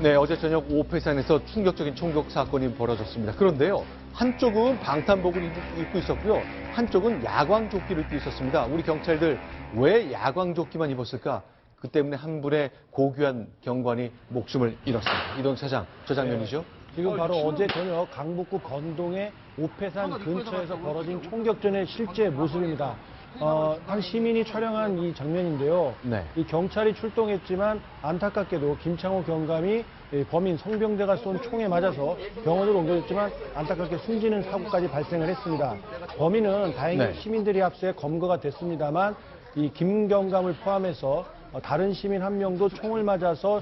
네, 어제 저녁 오페산에서 충격적인 총격 사건이 벌어졌습니다. 그런데요, 한쪽은 방탄복을 입고 있었고요, 한쪽은 야광조끼를 입고 있었습니다. 우리 경찰들 왜 야광조끼만 입었을까? 그 때문에 한 분의 고귀한 경관이 목숨을 잃었습니다. 이동 차장, 저 장면이죠? 지금 바로 어제 저녁 강북구 건동의 오페산 근처에서 벌어진 총격전의 실제 모습입니다. 한 시민이 촬영한 이 장면인데요. 네. 이 경찰이 출동했지만 안타깝게도 김창호 경감이 범인 성병대가 쏜 총에 맞아서 병원으로 옮겨졌지만 안타깝게 숨지는 사고까지 발생을 했습니다. 범인은 다행히 네. 시민들이 합세해 검거가 됐습니다만 이 김 경감을 포함해서 다른 시민 한 명도 총을 맞아서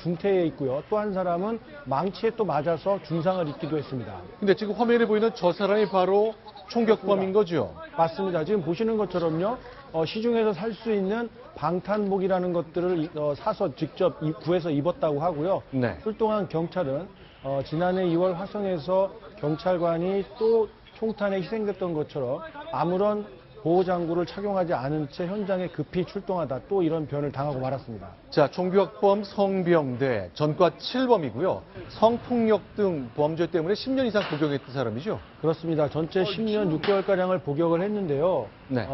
중태에 있고요. 또 한 사람은 망치에 또 맞아서 중상을 입기도 했습니다. 근데 지금 화면에 보이는 저 사람이 바로 총격범인 거죠? 맞습니다. 지금 보시는 것처럼요. 시중에서 살 수 있는 방탄복이라는 것들을 사서 직접 구해서 입었다고 하고요. 네. 출동한 경찰은 지난해 2월 화성에서 경찰관이 또 총탄에 희생됐던 것처럼 아무런 보호장구를 착용하지 않은 채 현장에 급히 출동하다 또 이런 변을 당하고 말았습니다. 자, 총격범 성병대, 전과 7범이고요. 성폭력 등 범죄 때문에 10년 이상 복역했던 사람이죠? 그렇습니다. 전체 10년 6개월가량을 복역을 했는데요. 네.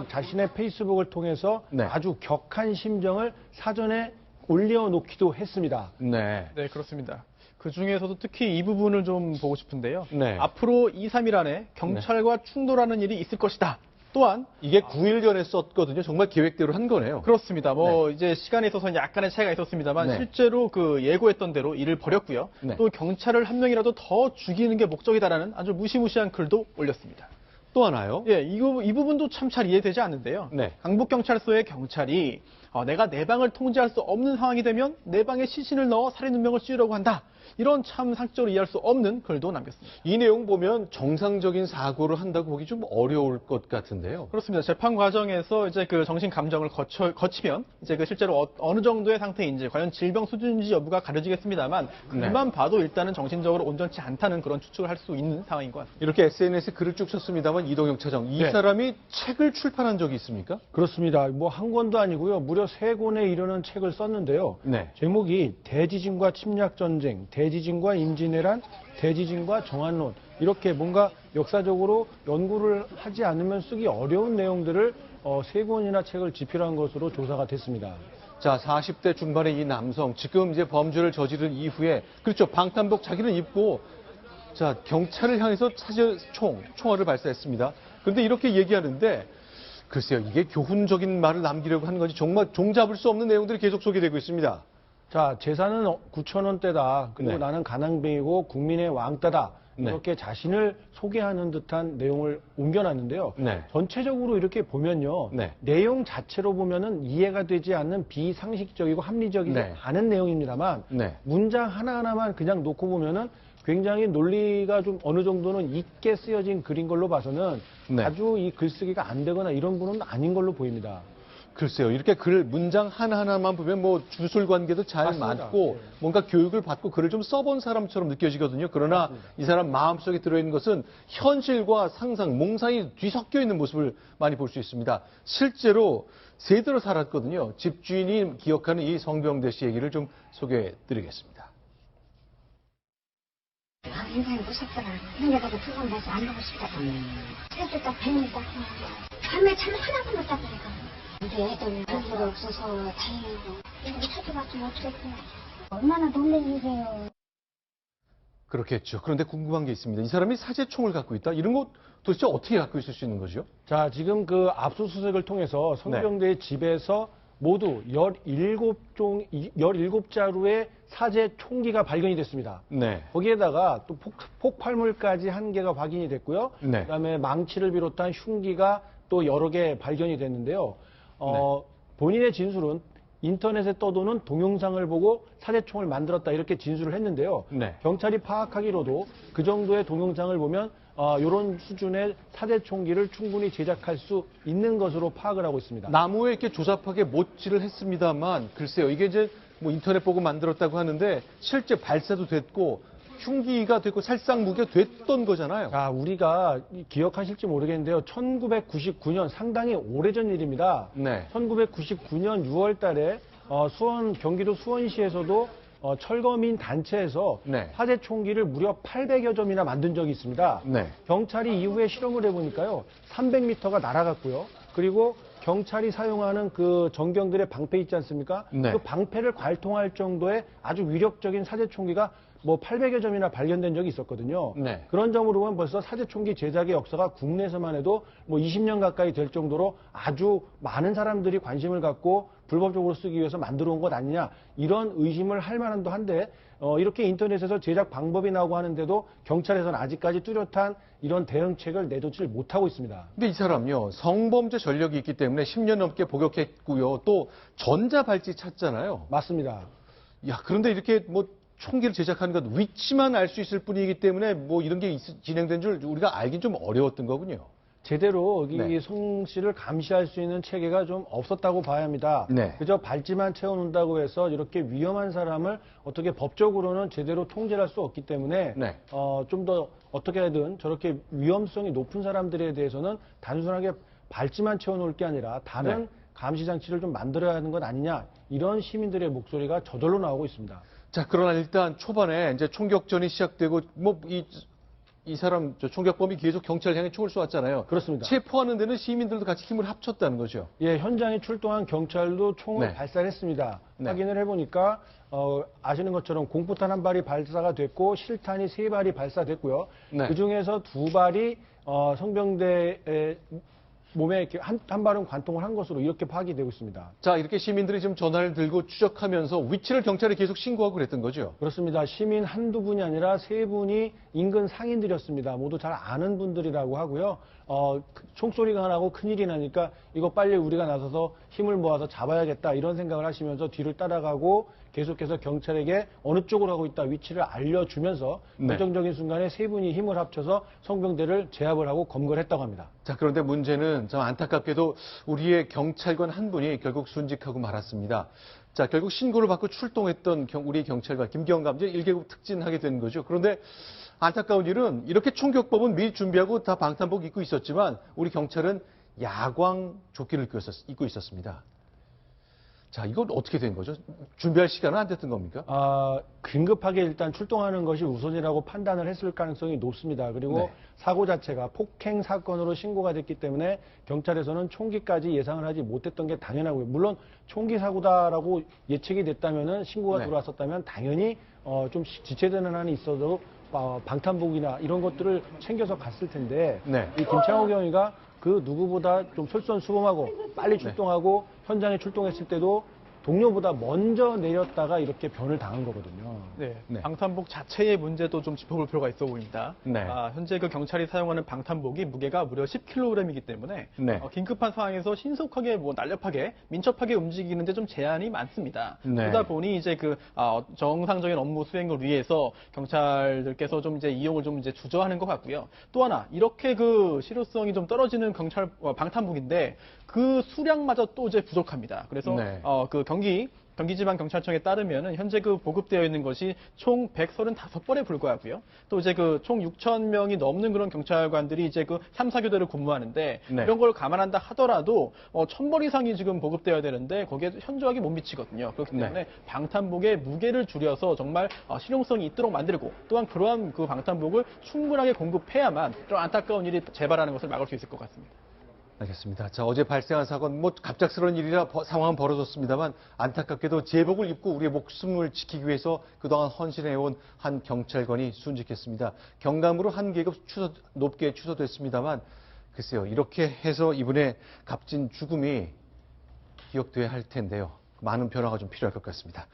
자신의 페이스북을 통해서 네. 아주 격한 심정을 사전에 올려놓기도 했습니다. 네. 네, 그렇습니다. 그 중에서도 특히 이 부분을 좀 보고 싶은데요. 네. 앞으로 2, 3일 안에 경찰과 충돌하는 일이 있을 것이다. 또한 이게 9일 전에 썼거든요. 정말 계획대로 한 거네요. 그렇습니다. 이제 시간에 있어서 약간의 차이가 있었습니다만 네. 실제로 그 예고했던 대로 일을 벌였고요. 네. 또 경찰을 한 명이라도 더 죽이는 게 목적이다라는 아주 무시무시한 글도 올렸습니다. 또 하나요? 예, 이 부분도 참 잘 이해되지 않는데요. 네. 강북경찰서의 경찰이 내가 내 방을 통제할 수 없는 상황이 되면 내 방에 시신을 넣어 살인 운명을 씌우려고 한다. 이런 참 상식적으로 이해할 수 없는 글도 남겼습니다. 이 내용 보면 정상적인 사고를 한다고 보기 좀 어려울 것 같은데요. 그렇습니다. 재판 과정에서 이제 그 정신 감정을 거치면 이제 그 실제로 어느 정도의 상태인지 과연 질병 수준인지 여부가 가려지겠습니다만 글만 봐도 일단은 정신적으로 온전치 않다는 그런 추측을 할 수 있는 상황인 것 같습니다. 이렇게 SNS에 글을 쭉 썼습니다만 이동혁 차장, 이 네. 사람이 책을 출판한 적이 있습니까? 그렇습니다. 한 권도 아니고요. 무려 3권에 이르는 책을 썼는데요. 네. 제목이 대지진과 침략전쟁, 대지진과 임진왜란, 대지진과 정한론. 이렇게 뭔가 역사적으로 연구를 하지 않으면 쓰기 어려운 내용들을 3권이나 책을 집필한 것으로 조사가 됐습니다. 자, 40대 중반의 이 남성, 지금 이제 범죄를 저지른 이후에, 그렇죠, 방탄복 자기는 입고, 자, 경찰을 향해서 사실 총알을 발사했습니다. 그런데 이렇게 얘기하는데, 글쎄요, 이게 교훈적인 말을 남기려고 하는 건지 정말 종잡을 수 없는 내용들이 계속 소개되고 있습니다. 자, 재산은 9,000원대다. 그리고 네. 나는 가난뱅이고 국민의 왕따다. 네. 이렇게 자신을 소개하는 듯한 내용을 옮겨놨는데요. 네. 전체적으로 이렇게 보면요. 네. 내용 자체로 보면은 이해가 되지 않는 비상식적이고 합리적이지 네. 않은 내용입니다만 네. 문장 하나하나만 그냥 놓고 보면은 굉장히 논리가 좀 어느 정도는 있게 쓰여진 글인 걸로 봐서는 네. 아주 이 글쓰기가 안 되거나 이런 분은 아닌 걸로 보입니다. 글쎄요, 이렇게 문장 하나하나만 보면 주술 관계도 잘 맞습니다. 맞고, 네. 뭔가 교육을 받고 글을 좀 써본 사람처럼 느껴지거든요. 그러나 맞습니다. 이 사람 마음속에 들어있는 것은 현실과 상상, 몽상이 뒤섞여 있는 모습을 많이 볼 수 있습니다. 실제로 세대로 살았거든요. 집주인이 기억하는 이 성병대 씨 얘기를 좀 소개해 드리겠습니다. 인생이 무섭더라. 생겨가지고 두번 다시 안 보고 싶더라. 그래도 딱 배우니까 밤에 잠 하나도 못 자더라고. 우리 애들 별수가 없어서 다행이고 우리 찾아봤으면 어떡했구나. 얼마나 놀란 일이에요. 그렇겠죠. 그런데 궁금한 게 있습니다. 이 사람이 사제총을 갖고 있다? 이런 거 도대체 어떻게 갖고 있을 수 있는 거죠? 자, 지금 그 압수수색을 통해서 성병대의 집에서 모두 17자루의 사제 총기가 발견이 됐습니다. 네. 거기에다가 또 폭발물까지 한 개가 확인이 됐고요. 네. 그다음에 망치를 비롯한 흉기가 또 여러 개 발견이 됐는데요. 본인의 진술은 인터넷에 떠도는 동영상을 보고 사제총을 만들었다 이렇게 진술을 했는데요. 네. 경찰이 파악하기로도 그 정도의 동영상을 보면 이런 수준의 사제총기를 충분히 제작할 수 있는 것으로 파악을 하고 있습니다. 나무에 이렇게 조잡하게 못질을 했습니다만, 글쎄요, 이게 이제 인터넷 보고 만들었다고 하는데, 실제 발사도 됐고, 흉기가 됐고, 살상무기가 됐던 거잖아요. 자, 우리가 기억하실지 모르겠는데요. 1999년 상당히 오래전 일입니다. 네. 1999년 6월 달에 경기도 수원시에서도 철거민 단체에서 네. 화재 총기를 무려 800여 점이나 만든 적이 있습니다. 네. 경찰이 이후에 실험을 해보니까요, 300m가 날아갔고요. 그리고 경찰이 사용하는 그 전경들의 방패 있지 않습니까? 네. 그 방패를 관통할 정도의 아주 위력적인 사제총기가 뭐 800여 점이나 발견된 적이 있었거든요. 네. 그런 점으로 보면 벌써 사제총기 제작의 역사가 국내에서만 해도 뭐 20년 가까이 될 정도로 아주 많은 사람들이 관심을 갖고 불법적으로 쓰기 위해서 만들어 온 것 아니냐, 이런 의심을 할 만한도 한데, 이렇게 인터넷에서 제작 방법이 나오고 하는데도 경찰에서는 아직까지 뚜렷한 이런 대응책을 내놓지를 못하고 있습니다. 근데 이 사람요, 성범죄 전력이 있기 때문에 10년 넘게 복역했고요. 또 전자발찌 찾잖아요. 맞습니다. 야, 그런데 이렇게 뭐 총기를 제작하는 것 위치만 알 수 있을 뿐이기 때문에 뭐 이런 게 진행된 줄 우리가 알긴 좀 어려웠던 거군요. 제대로 네. 이 송 씨를 감시할 수 있는 체계가 좀 없었다고 봐야 합니다. 네. 그저 발찌만 채워놓는다고 해서 이렇게 위험한 사람을 어떻게 법적으로는 제대로 통제할 수 없기 때문에 네. 좀 더 어떻게든 저렇게 위험성이 높은 사람들에 대해서는 단순하게 발찌만 채워놓을 게 아니라 다른 네. 감시 장치를 좀 만들어야 하는 것 아니냐, 이런 시민들의 목소리가 저절로 나오고 있습니다. 자, 그러나 일단 초반에 이제 총격전이 시작되고 뭐 이 사람 저 총격범이 계속 경찰 향해 총을 쏘았잖아요. 그렇습니다. 체포하는 데는 시민들도 같이 힘을 합쳤다는 거죠. 예, 현장에 출동한 경찰도 총을 네. 발사했습니다. 네. 확인을 해보니까 아시는 것처럼 공포탄 1발이 발사가 됐고 실탄이 3발이 발사됐고요. 네. 그 중에서 2발이 성병대의 몸에 이렇게 한 발은 관통을 한 것으로 이렇게 파악이 되고 있습니다. 자, 이렇게 시민들이 지금 전화를 들고 추적하면서 위치를 경찰에 계속 신고하고 그랬던 거죠. 그렇습니다. 시민 한두 분이 아니라 3분이 인근 상인들이었습니다. 모두 잘 아는 분들이라고 하고요. 총소리가 나고 큰일이 나니까 이거 빨리 우리가 나서서 힘을 모아서 잡아야겠다, 이런 생각을 하시면서 뒤를 따라가고 계속해서 경찰에게 어느 쪽으로 가고 있다 위치를 알려주면서 네. 결정적인 순간에 3분이 힘을 합쳐서 성병대를 제압을 하고 검거를 했다고 합니다. 자, 그런데 문제는 참 안타깝게도 우리의 경찰관 한 분이 결국 순직하고 말았습니다. 자, 결국 신고를 받고 출동했던 우리 경찰관 김경감 이제 1개국 특진하게 된 거죠. 그런데 안타까운 일은 이렇게 총격법은 미리 준비하고 다 방탄복 입고 있었지만 우리 경찰은 야광 조끼를 입고 있었습니다. 자, 이건 어떻게 된 거죠? 준비할 시간은 안 됐던 겁니까? 긴급하게 일단 출동하는 것이 우선이라고 판단을 했을 가능성이 높습니다. 그리고 네. 사고 자체가 폭행 사건으로 신고가 됐기 때문에 경찰에서는 총기까지 예상을 하지 못했던 게 당연하고요. 물론 총기 사고다라고 예측이 됐다면은 신고가 네. 들어왔었다면 당연히 좀 지체되는 한이 있어도 방탄복이나 이런 것들을 챙겨서 갔을 텐데 네. 이 김창호 경위가 그 누구보다 좀 솔선수범하고 빨리 출동하고 현장에 출동했을 때도 동료보다 먼저 내렸다가 이렇게 변을 당한 거거든요. 네, 네. 방탄복 자체의 문제도 좀 짚어볼 필요가 있어 보입니다. 네. 현재 그 경찰이 사용하는 방탄복이 무게가 무려 10kg이기 때문에 네. 긴급한 상황에서 신속하게 뭐 날렵하게 민첩하게 움직이는데 좀 제한이 많습니다. 네. 그러다 보니 이제 그 정상적인 업무 수행을 위해서 경찰들께서 좀 이제 이용을 좀 이제 주저하는 것 같고요. 또 하나 이렇게 그 실효성이 좀 떨어지는 경찰 방탄복인데 그 수량마저 또 이제 부족합니다. 그래서 네. 그 경기지방경찰청에 따르면은 현재 그 보급되어 있는 것이 총 135벌에 불과하고요. 또 이제 그 총 6천 명이 넘는 그런 경찰관들이 이제 그 3, 4교대를 근무하는데 네. 이런 걸 감안한다 하더라도 1,000벌 이상이 지금 보급되어야 되는데 거기에 현저하게 못 미치거든요. 그렇기 때문에 네. 방탄복의 무게를 줄여서 정말 실용성이 있도록 만들고 또한 그러한 그 방탄복을 충분하게 공급해야만 좀 안타까운 일이 재발하는 것을 막을 수 있을 것 같습니다. 알겠습니다. 자, 어제 발생한 사건, 뭐 갑작스러운 일이라 상황은 벌어졌습니다.만 안타깝게도 제복을 입고 우리의 목숨을 지키기 위해서 그동안 헌신해온 한 경찰관이 순직했습니다. 경감으로 한 계급 높게 취소됐습니다만 글쎄요, 이렇게 해서 이분의 값진 죽음이 기억돼야 할 텐데요. 많은 변화가 좀 필요할 것 같습니다.